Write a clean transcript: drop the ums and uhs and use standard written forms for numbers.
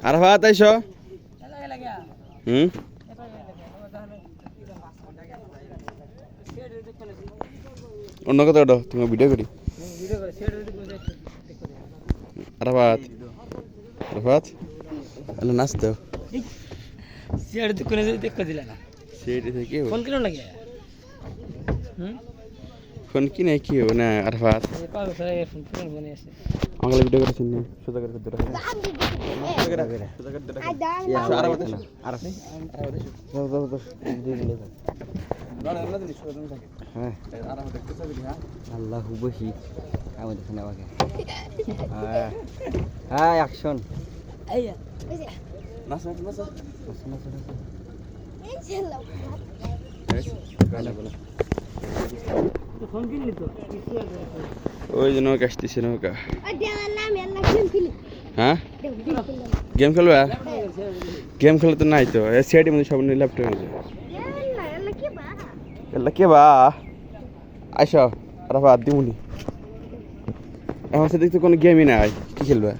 আরাফাত আইসো হুম অন্য কথা ওটা তুমি ভিডিও করি আরাফাত আরাফাত আলো নাচতো সিয়ার দোকানে দেখতে দিলা না সেটা থেকে ফোন কিনো লাগে ফোন কিনে কি হবে না আরাফাত পাগল করে ফোন ফোন মনে আছে আমাকে ভিডিও করেছেন না সোজা করে দিতে রাখা সোজা করে দিতে রাখা আরাফাত আরাফাত হ্যাঁ আল্লাহ বহি আমাদের এখানে আমাকে হ্যাঁ হ্যাঁ অ্যাকশন আইয়া নাচা নাচা নাচা নাচা এই ছেলে গানা বলা ফোন কিনলি তো ওই যে নৌকা আসতেছে নৌকা হ্যাঁ গেম গেম খেলবে গেম খেলে তো নাই তো সিআইডি মধ্যে সব ল্যাপটপ আছে এলা কে বা আইসা রাফা দিমুনি এখন সে দেখতে কোনো গেমই নাই কি খেলবে